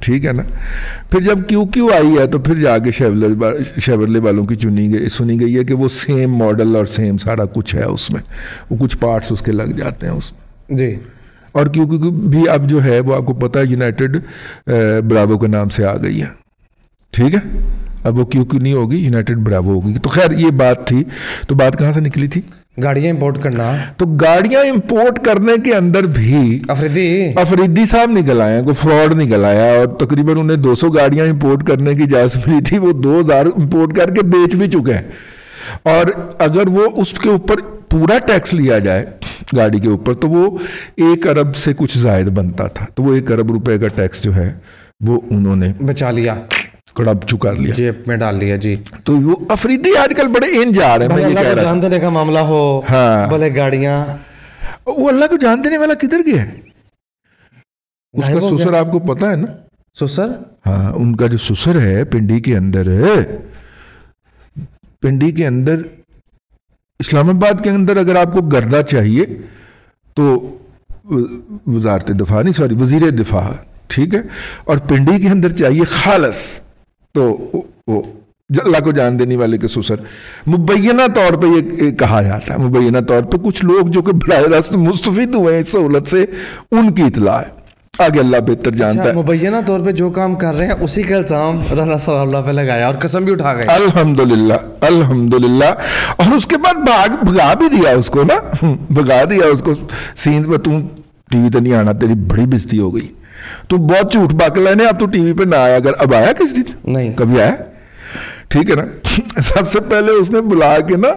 ٹھیک ہے نا. پھر جب کیو آئی ہے تو پھر جا کے شیورلے والوں کی سنی گئی ہے کہ وہ سیم ماڈل اور سیم سارا کچھ ہے اس میں, وہ کچھ پارٹس اس کے لگ جاتے ہیں اس میں جی. اور کیو بھی اب جو ہے وہ آپ کو پتہ ہے یونائٹڈ براوو کے نام سے آ گئی ہے. ٹھیک ہے, اب وہ کیو نہیں ہوگی, یونائٹڈ براوو ہوگی. تو خیر یہ بات تھی. تو بات کہاں سے نکلی تھی؟ گاڑیاں امپورٹ کرنا. تو گاڑیاں امپورٹ کرنے کے اندر بھی افریدی صاحب نکل آئے ہیں, کوئی فراڈ نکل آیا, اور تقریباً انہیں 200 گاڑیاں امپورٹ کرنے کی اجازت ملی تھی, وہ 2000 امپورٹ کر کے بیچ بھی چکے ہیں. اور اگر وہ اس کے اوپر پورا ٹیکس لیا جائے گاڑی کے اوپر تو وہ 1 ارب سے کچھ زائد بنتا تھا. تو وہ 1 ارب روپے کا ٹیکس جو ہے وہ انہوں نے بچا لیا, کڑپ چکا لیا, جیب میں ڈال لیا. جی. تو وہ افریدی آج کل بڑے ان جا رہے ہیں. میں یہ کہہ رہا جان دینے کا معاملہ ہو, بھلے گاڑیاں, وہ اللہ کو جان دینے والا کدھر گیا ہے؟ اس کا سسر آپ کو پتا ہے نا؟ سسر, ہاں, ان کا جو سسر ہے پنڈی کے اندر اسلام آباد کے اندر اگر آپ کو گردہ چاہیے تو وزارت دفاع وزیر دفاع, ٹھیک ہے, اور پنڈی کے اندر چاہیے خالص تو وہ اللہ کو جان دینے والے کے سسر. مبینہ طور پہ یہ کہا جاتا ہے, مبینہ طور پہ کچھ لوگ جو کہ براہ راست مستفید ہوئے ہیں اس سہولت سے, ان کی اطلاع ہے, آگے اللہ بہتر جانتا ہے. مبینہ طور پہ جو کام کر رہے ہیں اسی کا الزام رانا صلی اللہ پہ لگایا اور قسم بھی اٹھا گئے. الحمدللہ. اور اس کے بعد بھگا بھی دیا اس کو نا, بھگا دیا اس کو سیندھ میں, تم ٹی وی تو نہیں آنا, تیری بڑی بےزتی ہو گئی, تو بہت جھوٹ باق لینے, اب تو ٹی وی پہ نہ آیا. اگر اب آیا کس دن؟ نہیں, کبھی آیا؟ ٹھیک ہے نا. سب سے پہلے اس نے بلا کے نا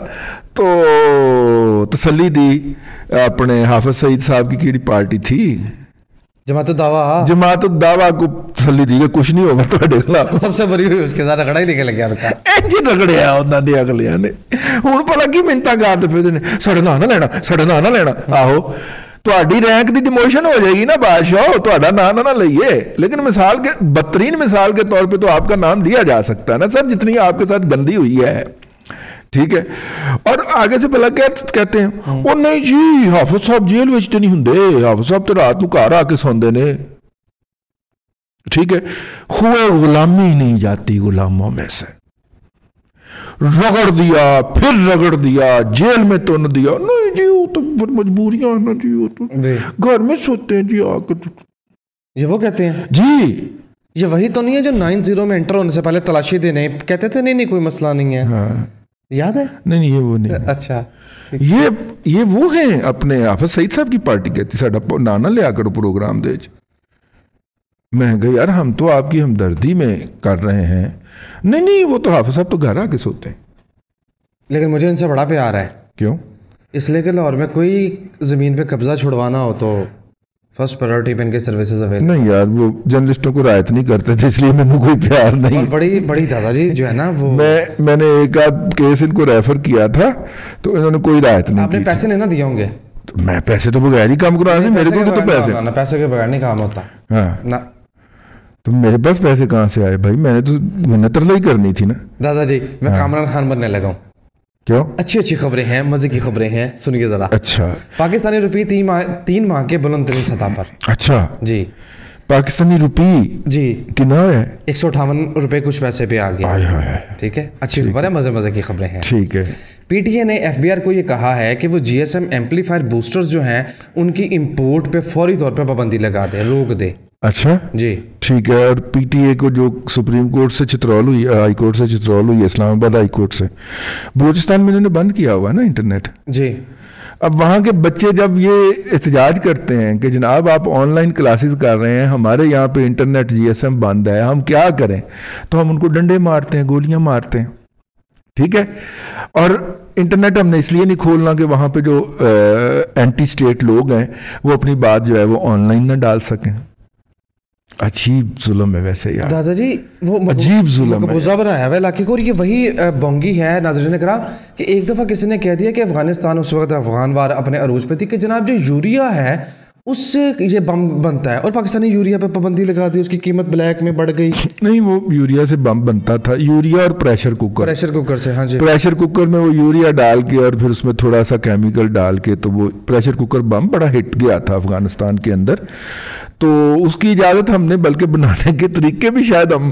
تو تسلی دی اپنے حافظ سعید صاحب کی کیڑی پارٹی تھی, جماعت الدعویٰ کو تسلی دی کہ کچھ نہیں ہوگا تھوڑے خلاف. سب سے بری ہوئی اس کے ساتھ رگڑا ہی نکل گیا. رگڑیا انہوں نے اگلیاں نے, ہوں پلا کی منتاں کرتے پھر ساڑے نام نہ لینا. آہو تہاڈی رینک دی ڈیموشن ہو جائے گی نا بادشاہ, تہاڈا نام نہ لئیے, لیکن مثال کے بدترین مثال کے طور پہ تو آپ کا نام لیا جا سکتا ہے نا سر, جتنی آپ کے ساتھ گندی ہوئی ہے. ٹھیک ہے. اور آگے سے پہلا کہتے ہیں وہ نہیں جی حافظ صاحب جیل وچ تے نہیں ہوندے, حافظ صاحب تو رات نو گھر آ کے سوندے نے. ٹھیک ہے. خوئے غلامی نہیں جاتی غلاموں میں سے, رگڑ دیا پھر رگڑ دیا, جیل میں تو نہ دیا, نہیں جی وہ تو مجبوریاں نا جی, وہ تو گھر میں سوتے ہیں جی آ کے. یہ وہ کہتے ہیں جی, یہ وہی تو نہیں ہے جو 90 میں انٹر ہونے سے پہلے تلاشی دینے کہتے تھے نہیں کوئی مسئلہ نہیں ہے. ہاں یاد ہے؟ نہیں یہ وہ نہیں. اچھا, یہ وہ ہیں اپنے حافظ سعید صاحب کی پارٹی کہتی ساڈا نانا لیا کرو پروگرام دے. میں کہا یار ہم تو آپ کی ہمدردی میں کر رہے ہیں. نہیں وہ تو حافظ صاحب تو گھر آ کے سوتے ہیں. لیکن مجھے ان سے بڑا پیار ہے. کیوں؟ اس لیے کہ لاہور میں کوئی زمین پہ قبضہ چھڑوانا ہو تو فرسٹ پرائیورٹی پہ ان کے سروسز اویلیبل. نہیں یار وہ جرنلسٹوں کو رعایت نہیں کرتے تھے, اس لیے میں نے کوئی پیار نہیں. اور بڑی دادا جی جو ہے نا وہ میں نے ایک آدھ کیس ان کو ریفر کیا تھا تو انہوں نے کوئی رعایت نہیں. آپ نے پیسے نہیں نا دیے ہوں گے؟ میں پیسے تو بغیر ہی کام کرانا سی, میرے کو تو پیسے کے بغیر نہیں کام ہوتا. ہاں تو میرے پاس پیسے کہاں سے آئے بھائی, میں نے تو منت رضائی کرنی تھی نا. دادا جی میں کامران خان بننے لگا ہوں. کیوں؟ اچھی خبریں ہیں, مزے کی خبریں ہیں, سنیے ذرا. اچھا. پاکستانی روپی 3 ماہ کے بلند ترین سطح پر. اچھا جی. پاکستانی روپی جی کتنا ہے؟ 158 روپے کچھ پیسے پہ آ گیا. ٹھیک ہے, اچھی خبر ہے, مزے کی خبریں ہیں. ٹھیک ہے. پی ٹی اے نے ایف بی آر کو یہ کہا ہے کہ وہ جی ایس ایم ایمپلیفائر بوسٹرز جو ہیں ان کی امپورٹ پہ فوری طور پہ پابندی لگا دے, روک دے. اچھا جی ٹھیک ہے. اور پی ٹی اے کو جو سپریم کورٹ سے چترول ہوئی, ہائی کورٹ سے چترول ہوئی, اسلام آباد ہائی کورٹ سے, بلوچستان میں انہوں نے بند کیا ہوا ہے نا انٹرنیٹ. جی. اب وہاں کے بچے جب یہ احتجاج کرتے ہیں کہ جناب آپ آن لائن کلاسز کر رہے ہیں, ہمارے یہاں پہ انٹرنیٹ جی ایس ایم بند ہے, ہم کیا کریں, تو ہم ان کو ڈنڈے مارتے ہیں, گولیاں مارتے ہیں. ٹھیک ہے. اور انٹرنیٹ ہم نے اس لیے نہیں کھولنا کہ وہاں پہ جو اینٹی اسٹیٹ لوگ ہیں وہ اپنی بات جو ہے وہ آن لائن نہ ڈال سکیں. عجیب ظلم ہے ویسے یار دادا جی, وہ عجیب ظلم ہے, مقبوضہ بنایا ہوا علاقے کو. اور یہ وہی بونگی ہے ناظرین کرام کہ ایک دفعہ کسی نے کہہ دیا کہ افغانستان اس وقت افغان وار اپنے عروج پہ تھی کہ جناب جو یوریا ہے اس سے یہ بم بنتا ہے, اور پاکستانی یوریا پہ پابندی لگا دی, اس کی قیمت بلیک میں بڑھ گئی. نہیں وہ یوریا سے بم بنتا تھا, یوریا اور پریشر کوکر سے. ہاں جی. پریشر کوکر میں وہ یوریا ڈال کے اور پھر اس میں تھوڑا سا کیمیکل ڈال کے, تو وہ پریشر کوکر بم بڑا ہٹ گیا تھا افغانستان کے اندر. تو اس کی اجازت ہم نے، بلکہ بنانے کے طریقے بھی شاید ہم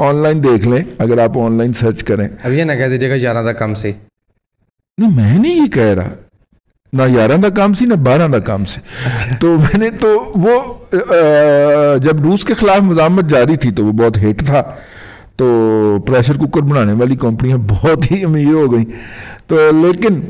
آن لائن دیکھ لیں اگر آپ آن لائن سرچ کریں. اب یہ نہ کہہ دیجیے گا 11 دا کم سی. نہیں میں نہیں یہ کہہ رہا، نہ 11 دا کام سی نہ 12 دا کام سی. تو میں نے تو وہ جب روس کے خلاف مزاحمت جاری تھی تو وہ بہت ہٹ تھا، تو پریشر کوکر بنانے والی کمپنیاں بہت ہی امیر ہو گئیں. تو لیکن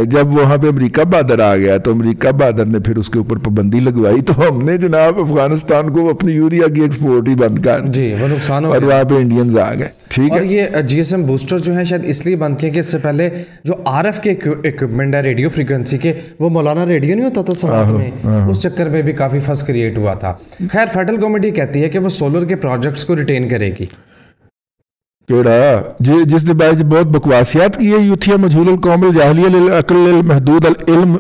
جب وہاں پہ امریکہ بہادر آ گیا تو امریکہ بہادر نے پھر اس کے اوپر پابندی لگوائی، تو ہم نے جناب افغانستان کو اپنی یوریا کی ایکسپورٹ ہی بند کر جی، وہ نقصان ہو اور وہاں پہ انڈینز آ گئے. ٹھیک ہے. اور یہ جی ایس ایم بوسٹر جو ہیں شاید اس لیے بند کیے کہ اس سے پہلے جو آر ایف کے اکوپمنٹ ہے ریڈیو فریکوینسی کے، وہ مولانا ریڈیو نہیں ہوتا تھا سماعت میں، اس چکر میں بھی کافی فس کریٹ ہوا تھا. خیر فیڈرل گورنمنٹ یہ کہتی ہے کہ وہ سولر کے پروجیکٹس کو ریٹین کرے گی. کیڑا جس نے باعث بہت بکواسیات کی ہے، یوتھیا مجہول القوم الجاہلیہ للعقل المحدود العلم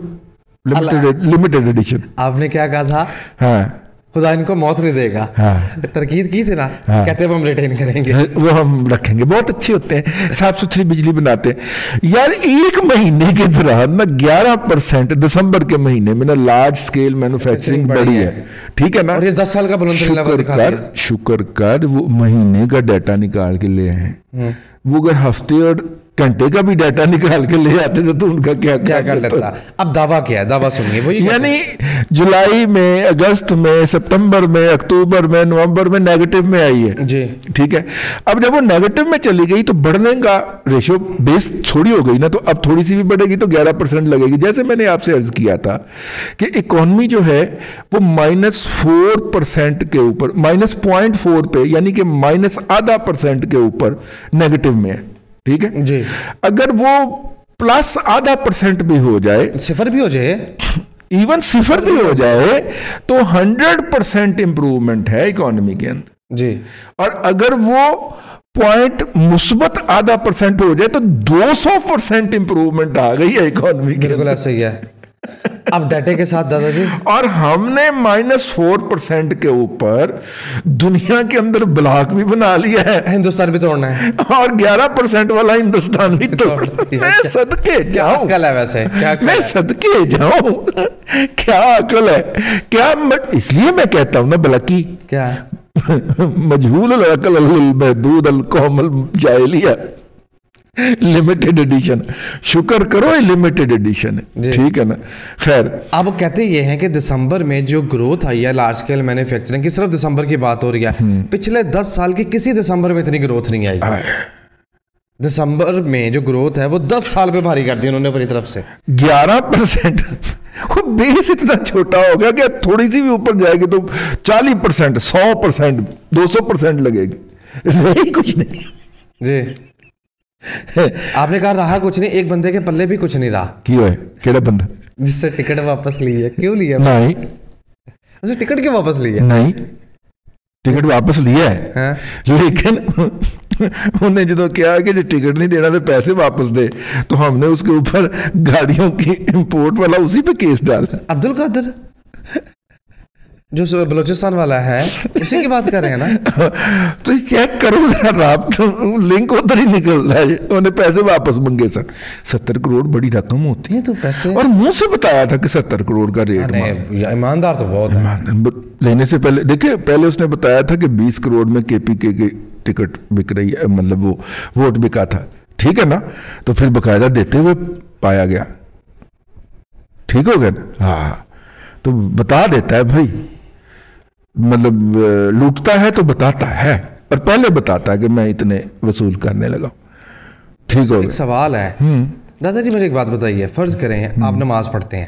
لمیٹڈ ایڈیشن. آپ نے کیا کہا تھا؟ ہاں خدا ان کو موت نہیں دے گا. ترکید کی تھی نا، کہتے ہیں ہم ریٹین کریں گے، وہ ہم رکھیں گے. بہت اچھے ہوتے ہیں، صاف ستھری بجلی بناتے ہیں. یار ایک مہینے کے دوران نا 11% دسمبر کے مہینے میں نا لارج سکیل مینوفیکچرنگ بڑی ہے. ٹھیک ہے نا. اور یہ 10 سال کا بلند لیول دکھا دیا. شکر کر وہ مہینے کا ڈیٹا نکال کے لے آئے. وہ اگر ہفتے اور گھنٹے کا بھی ڈیٹا نکال کے لے آتے تو ان کا کیا کر لیتا. اب دعویٰ کیا ہے؟ دعویٰ سنیے. وہ یعنی جولائی میں، اگست میں، سپتمبر میں، اکتوبر میں، نومبر میں نیگیٹو میں آئی ہے جی. ٹھیک ہے. اب جب وہ نیگیٹو میں چلی گئی تو بڑھنے کا ریشو بیس تھوڑی ہو گئی نا، تو اب تھوڑی سی بھی بڑھے گی تو 11% لگے گی. جیسے میں نے آپ سے عرض کیا تھا کہ اکانومی جو ہے وہ -4% کے اوپر، -0.4 پہ، یعنی کہ -0.5% کے اوپر نیگیٹو میں ہے. ٹھیک ہے جی. اگر وہ +0.5% بھی ہو جائے، صفر بھی ہو جائے، ایون صفر بھی ہو جائے، تو 100% امپروومنٹ ہے اکانومی کے اندر. جی. اور اگر وہ -0.5% ہو جائے تو 200% امپروومنٹ آ گئی ہے اکانومی کے. بالکل ایسا ہی ہے. اب ڈیٹے کے ساتھ دادا جی، اور ہم نے -4% کے اوپر دنیا کے اندر بلاک بھی بنا لیا ہے. ہندوستان بھی توڑنا ہے، اور 11% والا ہندوستان بھی توڑنا. میں صدقے جاؤں، کیا ہے ویسے، میں صدقے جاؤں، کیا عقل ہے، کیا. اس لیے میں کہتا ہوں نا بلکی، کیا مجہول العقل المحدود القوم الجاہلیہ لمیٹڈ ایڈیشن. شکر کرو یہ لمیٹڈ ایڈیشن ہے. ٹھیک ہے نا. خیر اب کہتے یہ ہیں کہ دسمبر میں جو گروتھ آئی ہے لارج اسکیل مینوفیکچرنگ کی، صرف دسمبر کی بات ہو رہی ہے، پچھلے 10 سال کی کسی دسمبر میں اتنی گروتھ نہیں آئی. دسمبر میں جو گروتھ ہے وہ 10 سال پہ بھاری کر دی انہوں نے اپنی طرف سے. 11%. وہ بیس اتنا چھوٹا ہو گیا کہ تھوڑی سی بھی اوپر جائے گی تو 40%، 100%، 200% لگے گی. نہیں کچھ نہیں. جی. آپ نے کہا رہا کچھ نہیں، ایک بندے کے پلے بھی کچھ نہیں رہا. کیوں ہے؟ کیڑا بندہ؟ جس سے ٹکٹ واپس لی ہے. کیوں لیا؟ نہیں. اسے ٹکٹ کیوں واپس لی ہے؟ نہیں ٹکٹ واپس لیا ہے، لیکن انہیں جدو کیا کہ جو ٹکٹ نہیں دینا تو پیسے واپس دے، تو ہم نے اس کے اوپر گاڑیوں کی امپورٹ والا اسی پہ کیس ڈالا. عبد القادر جو بلوچستان والا ہے، اسی کی بات کر رہے ہیں نا. تو چیک کرو ذرا، رابطہ لنک ادھر ہی نکل رہا ہے. انہیں پیسے واپس منگے سن. 70 کروڑ بڑی رقم ہوتی ہے تو پیسے، اور منہ سے بتایا تھا کہ 70 کروڑ کا ریٹ. ایماندار تو بہت ہے. لینے سے پہلے دیکھیں، پہلے اس نے بتایا تھا کہ 20 کروڑ میں کے پی کے کی ٹکٹ بک رہی ہے، مطلب وہ ووٹ بکا تھا. ٹھیک ہے نا. تو پھر باقاعدہ دیتے ہوئے پایا گیا. ٹھیک ہو گیا نا. ہاں تو بتا دیتا ہے بھائی، مطلب لوٹتا ہے تو بتاتا ہے، اور پہلے بتاتا ہے کہ میں اتنے وصول کرنے لگا. ٹھیک ہو. ایک سوال ہے دادا جی، میرے ایک بات بتائیے. فرض کریں آپ نماز پڑھتے ہیں،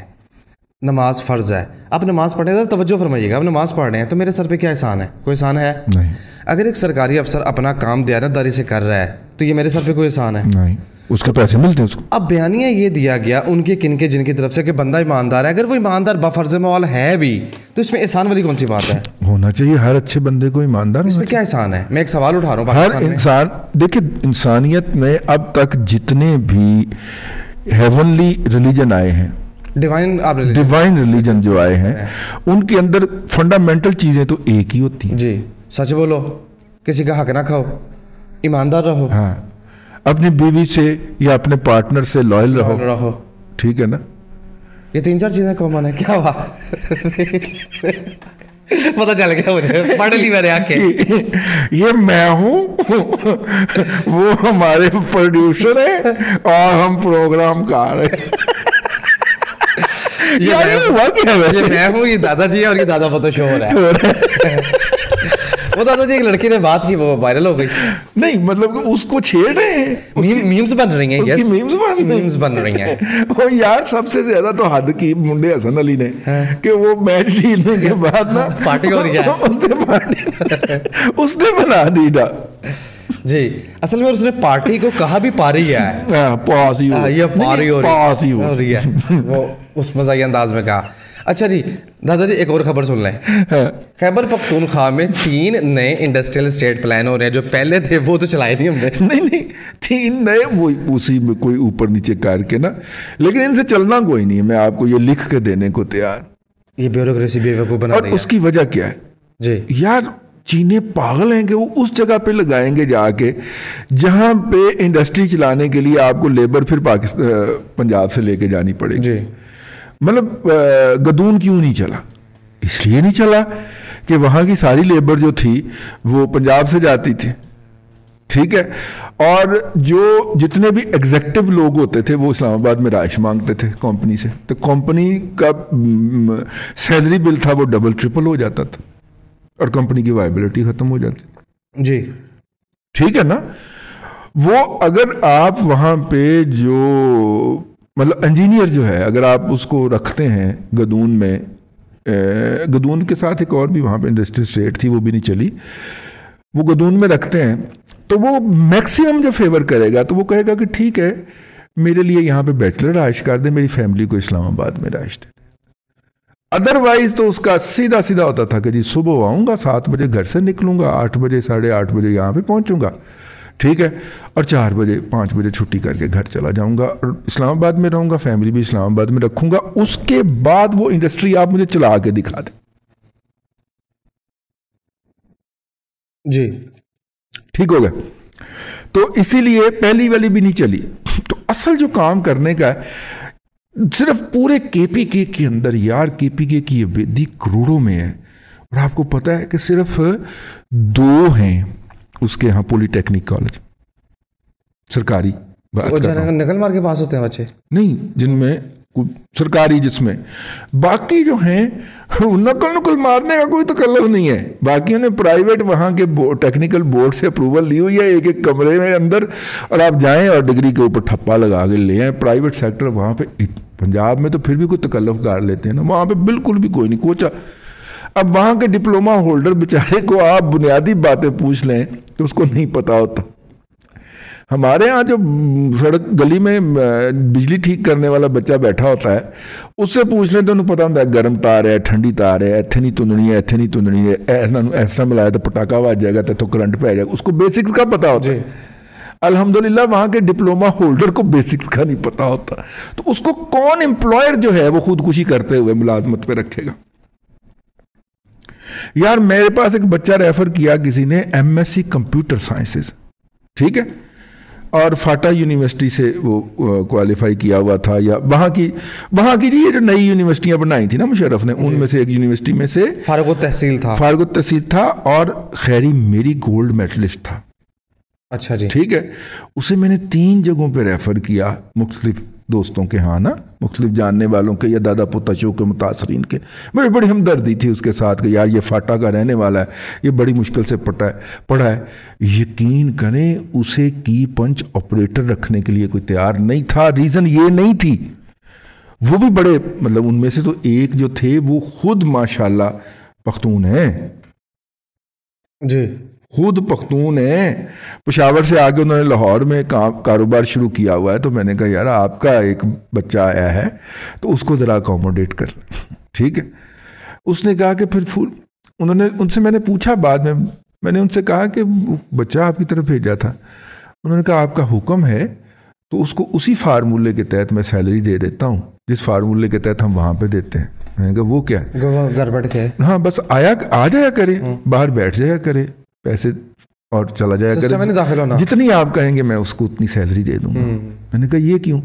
نماز فرض ہے، آپ نماز پڑھیں تو توجہ فرمائیے گا، آپ نماز پڑھ رہے ہیں تو میرے سر پہ کیا احسان ہے؟ کوئی احسان ہے؟ نہیں. اگر ایک سرکاری افسر اپنا کام دیانتداری سے کر رہا ہے تو یہ میرے سر پہ کوئی احسان ہے؟ نہیں. اس کے پیسے ملتے ہیں اس کو. اب بیانیہ یہ دیا گیا ان کے کن کے جن کی طرف سے کہ بندہ ایماندار ہے. اگر وہ ایماندار بفرض مول ہے بھی تو اس میں احسان والی کون سی بات ہے؟ ہونا چاہیے ہر اچھے بندے کو ایماندار. اس میں کیا احسان ہے؟ میں ایک سوال اٹھا رہا ہوں. ہر انسان، دیکھیں انسانیت میں اب تک جتنے بھی ہیونلی ریلیجن آئے ہیں، ڈیوائن ریلیجن جو آئے ہیں، ان کے اندر فنڈامنٹل چیزیں تو ایک ہی ہوتی ہیں. جی. سچ بولو، کسی کا حق نہ کھاؤ، ایماندار رہو. ہاں. اپنی بیوی سے یا اپنے پارٹنر سے لائل رہو. ٹھیک ہے نا. یہ 3-4 چیزیں کامن ہے. کیا ہوا؟ پتہ چل گیا مجھے, پڑھ لی میں نے آ کے. یہ میں ہوں, وہ ہمارے پروڈیوسر ہیں اور ہم پروگرام کر رہے ہیں. یہ میں ہوں, یہ دادا جی ہے, اور یہ دادا پتہ شو ہو رہا ہے. وہ دادا جی ایک لڑکی نے بات کی, وہ وائرل ہو گئی. نہیں مطلب اس کو چھیڑ رہے ہیں, میمز بن رہی ہیں, میمز بن رہی ہیں. وہ یار سب سے زیادہ تو حد کی منڈے حسن علی نے کہ وہ میچ جیتنے کے بعد نا پارٹی ہو رہی ہے, اس نے بنا دی ڈا. جی اصل میں اس نے پارٹی کو کہا بھی پاری ہے, پاس پاری ہو رہی ہے, وہ اس مزاحیہ انداز میں کہا. اچھا جی دادا جی ایک اور خبر سن لیں. خیبر پختونخوا میں 3 نئے انڈسٹریل اسٹیٹ پلان ہو رہے ہیں. جو پہلے تھے وہ تو چلائے نہیں ہم نے. نہیں 3 نئے, وہ اسی میں کوئی اوپر نیچے کر کے نا, لیکن ان سے چلنا کوئی نہیں ہے. میں آپ کو یہ لکھ کے دینے کو تیار. یہ بیوروکریسی بیوقوف بنا دی. اور اس کی وجہ کیا ہے جی یار, چینے پاگل ہیں کہ وہ اس جگہ پہ لگائیں گے جا کے جہاں پہ انڈسٹری چلانے کے لیے آپ کو لیبر پھر پنجاب سے لے کے جانی پڑے گی. جی مطلب گدون کیوں نہیں چلا؟ اس لیے نہیں چلا کہ وہاں کی ساری لیبر جو تھی وہ پنجاب سے جاتی تھی, ٹھیک ہے, اور جو جتنے بھی ایگزیکٹو لوگ ہوتے تھے وہ اسلام آباد میں رائش مانگتے تھے کمپنی سے, تو کمپنی کا سیلری بل تھا وہ ڈبل ٹرپل ہو جاتا تھا اور کمپنی کی وائبلٹی ختم ہو جاتی. جی ٹھیک ہے نا. وہ اگر آپ وہاں پہ جو مطلب انجینئر جو ہے اگر آپ اس کو رکھتے ہیں گدون میں, گدون کے ساتھ ایک اور بھی وہاں پہ انڈسٹری اسٹیٹ تھی وہ بھی نہیں چلی, وہ گدون میں رکھتے ہیں تو وہ میکسیمم جو فیور کرے گا تو وہ کہے گا کہ ٹھیک ہے میرے لیے یہاں پہ بیچلر رہائش کر دیں, میری فیملی کو اسلام آباد میں رہائش دے دیں. ادروائز تو اس کا سیدھا سیدھا ہوتا تھا کہ جی صبح آؤں گا 7 بجے گھر سے نکلوں گا, 8 بجے 8:30 بجے یہاں پہ پہنچوں گا, ٹھیک ہے, اور 4 بجے 5 بجے چھٹی کر کے گھر چلا جاؤں گا اور اسلام آباد میں رہوں گا, فیملی بھی اسلام آباد میں رکھوں گا. اس کے بعد وہ انڈسٹری آپ مجھے چلا کے دکھا دیں. جی ٹھیک ہو گیا. تو اسی لیے پہلی والی بھی نہیں چلی. تو اصل جو کام کرنے کا ہے صرف پورے کے پی کے اندر, یار کے پی کے کی آبادی کروڑوں میں ہے, اور آپ کو پتا ہے کہ صرف 2 ہیں اس کے ہاں پولی ٹیکنک کالج سرکاری. نقل مار کے پاس ہوتے ہیں بچے نہیں, جن میں سرکاری, جس میں باقی جو ہیں نقل مارنے کا کوئی تکلف نہیں ہے. باقیوں نے پرائیویٹ وہاں کے ٹیکنیکل بورڈ سے اپروول لی ہوئی ہے, ایک کمرے میں اندر, اور آپ جائیں اور ڈگری کے اوپر ٹھپا لگا کے لے آئیں. پرائیویٹ سیکٹر وہاں پہ پنجاب میں تو پھر بھی کوئی تکلف کار لیتے ہیں نا, وہاں پہ بالکل بھی کوئی نہیں کوچا. اب وہاں کے ڈپلوما ہولڈر بیچارے کو آپ بنیادی باتیں پوچھ لیں تو اس کو نہیں پتا ہوتا. ہمارے ہاں جو سڑک گلی میں بجلی ٹھیک کرنے والا بچہ بیٹھا ہوتا ہے اس سے پوچھ لیں تو انہوں پتا ہوتا ہے گرم تار ہے, ٹھنڈی تار ہے, ایتھے نہیں تننی ہے, ایتھے نہیں تننی ہے, ایسا ملایا تو پٹاخہ بج جائے گا تو کرنٹ پہ آ جائے گا. اس کو بیسکس کا پتا ہوتا ہے. الحمدللہ وہاں کے ڈپلوما ہولڈر کو بیسکس کا نہیں پتا ہوتا, تو اس کو کون امپلائر جو ہے وہ خودکشی کرتے ہوئے ملازمت پہ رکھے گا. یار میرے پاس ایک بچہ ریفر کیا کسی نے, M S C computer sciences, ٹھیک ہے, اور فاٹا یونیورسٹی سے وہ کوالیفائی کیا ہوا تھا, یا وہاں کی جی یہ جو نئی یونیورسٹیاں بنائی تھی نا مشرف نے, ان میں سے ایک یونیورسٹی میں سے فارغ التحصیل تھا, اور خیری میری گولڈ میڈلسٹ تھا. اچھا جی ٹھیک ہے. اسے میں نے 3 جگہوں پہ ریفر کیا, مختلف دوستوں کے ہاں نا, مختلف جاننے والوں کے یا دادا پوتا شو کے متاثرین کے. مجھے بڑی ہمدردی تھی اس کے ساتھ کہ یار یہ فاٹا کا رہنے والا ہے, یہ بڑی مشکل سے پڑھا ہے. یقین کریں اسے کی پنچ آپریٹر رکھنے کے لیے کوئی تیار نہیں تھا. ریزن یہ نہیں تھی, وہ بھی بڑے مطلب ان میں سے تو ایک جو تھے وہ خود ماشاءاللہ پختون ہیں جی, خود پختون ہیں. پشاور سے آگے انہوں نے لاہور میں کاروبار شروع کیا ہوا ہے. تو میں نے کہا یار آپ کا ایک بچہ آیا ہے تو اس کو ذرا اکوموڈیٹ کر لیں, ٹھیک ہے. اس نے کہا کہ پھر انہوں نے ان سے میں نے پوچھا بعد میں نے ان سے کہا کہ بچہ آپ کی طرف بھیجا تھا. انہوں نے کہا آپ کا حکم ہے تو اس کو اسی فارمولے کے تحت میں سیلری دے دیتا ہوں جس فارمولے کے تحت ہم وہاں پہ دیتے ہیں. میں نے کہا وہ کیا ہے؟ گھر بیٹھ کے, ہاں بس آ جایا کرے, باہر بیٹھ جایا کرے, پیسے اور چلا جایا کرے, جتنی آپ کہیں گے میں اس کو اتنی سیلری دے دوں گا. میں نے کہا یہ کیوں؟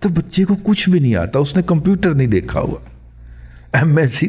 تو بچے کو کچھ بھی نہیں آتا, اس نے کمپیوٹر نہیں دیکھا ہوا. MSc